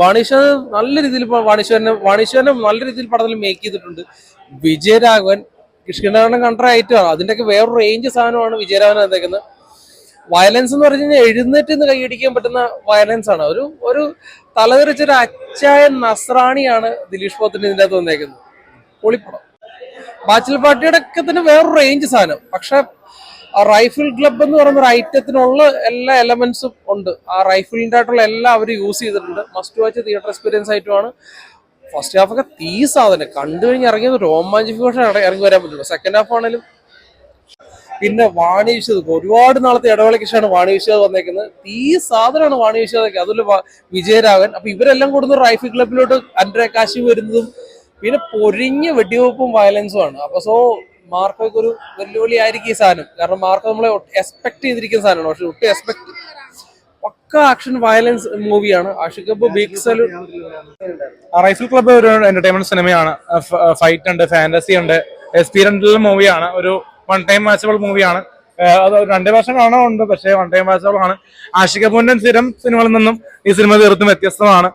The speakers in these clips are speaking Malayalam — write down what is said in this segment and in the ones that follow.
വാണീഷ് നല്ല രീതിയിൽ വാണീശ്വരനെ നല്ല രീതിയിൽ പടത്തിൽ മേക്ക് ചെയ്തിട്ടുണ്ട്. വിജയരാഘവൻ കൃഷ്ണനാരായണൻ കണ്ട ഐറ്റമാണ്, അതിന്റെയൊക്കെ വേറൊരു റേഞ്ച് സാധനമാണ് വിജയരാഘവൻ വന്നേക്കുന്നത്. വയലൻസ് എന്ന് പറഞ്ഞു കഴിഞ്ഞാൽ എഴുന്നേറ്റ് നിന്ന് കൈയടിക്കാൻ പറ്റുന്ന വയലൻസ് ആണ്. ഒരു തലതെറിച്ചൊരു അച്ചായൻ നസ്രാണിയാണ് ദിലീഷ് പോത്തിന്റെ ഇതിന്റെ അകത്ത് വന്നേക്കുന്നത്. പൊളിപ്പടം. ബാച്ചിലർ പാർട്ടിയുടെ ഒക്കെ തന്നെ വേറൊരു റേഞ്ച് സാധനം. പക്ഷെ ആ റൈഫിൾ ക്ലബ് എന്ന് പറയുന്ന ഒരു ഐറ്റത്തിനുള്ള എല്ലാ എലമെന്റ്സും ഉണ്ട്. ആ റൈഫിളിന്റെ ആയിട്ടുള്ള എല്ലാം അവർ യൂസ് ചെയ്തിട്ടുണ്ട്. മസ്റ്റ് വാച്ച് തിയേറ്റർ എക്സ്പീരിയൻസ് ആയിട്ടുമാണ്. ഫസ്റ്റ് ഹാഫ് ഒക്കെ തീ സാധനം കണ്ടു കഴിഞ്ഞ് ഇറങ്ങിയത് രോമാഞ്ചിഫിക്കേഷൻ ഇറങ്ങി വരാൻ പറ്റുള്ളൂ. സെക്കൻഡ് ഹാഫ് ആണെങ്കിലും പിന്നെ വാണി വിശ്വത് ഒരുപാട് നാളത്തെ ഇടവേളയ്ക്ക് ശേഷമാണ് വാണി വിശ്വത് വന്നേക്കുന്നത്. തീ സാധനമാണ് വാണി വിശ്വതൊക്കെ. അതുപോലെ വിജയരാഘവൻ. അപ്പൊ ഇവരെല്ലാം കൂടുന്ന റൈഫിൾ ക്ലബിലോട്ട് അൻഡ്രേ വരുന്നതും പിന്നെ പൊരിഞ്ഞ വെടിവെപ്പും വയലൻസും ആണ്. അപ്പൊ മാർക്കൊക്കെ ഒരു വെല്ലുവിളി ആയിരിക്കും ഈ സാധനം. കാരണം മാർക്ക് നമ്മളെ എക്സ്പെക്ട് ചെയ്തിരിക്കുന്ന സാധനമാണ്. പക്ഷെ ഒട്ടും എക്സ്പെക്ട് പക്ക ആക്ഷൻ വയലൻസ് മൂവിയാണ്. Ashiq Kapoor big salute. Rifle Club ഒരു എന്റർടൈൻമെന്റ് സിനിമയാണ്. ഫൈറ്റ് ഉണ്ട്, ഫാന്റസി ഉണ്ട്, എക്സ്പീരിയൻഷ്യൽ മൂവിയാണ്. ഒരു വൺ ടൈം വാച്ചബിൾ മൂവിയാണ്. അത് 2 വർഷം കാണാറുണ്ട്, പക്ഷേ വൺ ടൈം വാച്ചബിൾ ആണ്. ആഷിഖ് കപൂറിന്റെ സ്ഥിരം സിനിമകളിൽ നിന്നും ഈ സിനിമ തീർത്തും വ്യത്യസ്തമാണ്.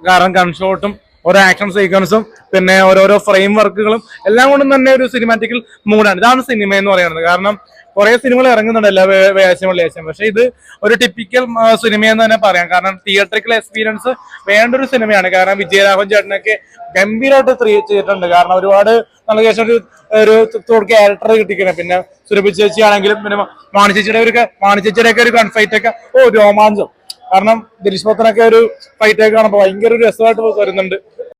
കാരണം ഗൺഷോട്ടും ഓരോ ആക്ഷൻ സീക്വൻസും പിന്നെ ഓരോരോ ഫ്രെയിം വർക്കുകളും എല്ലാം കൊണ്ടും തന്നെ ഒരു സിനിമാറ്റിക്കൽ മൂഡാണ്. ഇതാണ് സിനിമ എന്ന് പറയുന്നത്. കാരണം കുറെ സിനിമകൾ ഇറങ്ങുന്നുണ്ട് എല്ലാ വെള്ളിയാഴ്ചയും, പക്ഷെ ഇത് ഒരു ടിപ്പിക്കൽ സിനിമയെന്ന് തന്നെ പറയാം. കാരണം തിയേറ്ററിക്കൽ എക്സ്പീരിയൻസ് വേണ്ട ഒരു സിനിമയാണ്. കാരണം വിജയരാഘവൻ ചേട്ടനൊക്കെ ഗംഭീരമായിട്ട് ചെയ്തിട്ടുണ്ട്. കാരണം ഒരുപാട് നല്ല ശേഷം ഒരു ക്യാരക്ടർ കിട്ടിക്കണം. പിന്നെ സുരഭി ചേച്ചി ആണെങ്കിലും പിന്നെ മാണിച്ചേച്ചിയുടെ ഒക്കെ ഒരു കൺഫൈറ്റ് ഒക്കെ രോമാഞ്ചം. കാരണം ദിലീഷ് പോത്തനൊക്കെ ഒരു ഫൈറ്റ് ഒക്കെ കാണുമ്പോൾ ഭയങ്കര ഒരു രസമായിട്ട് വരുന്നുണ്ട്.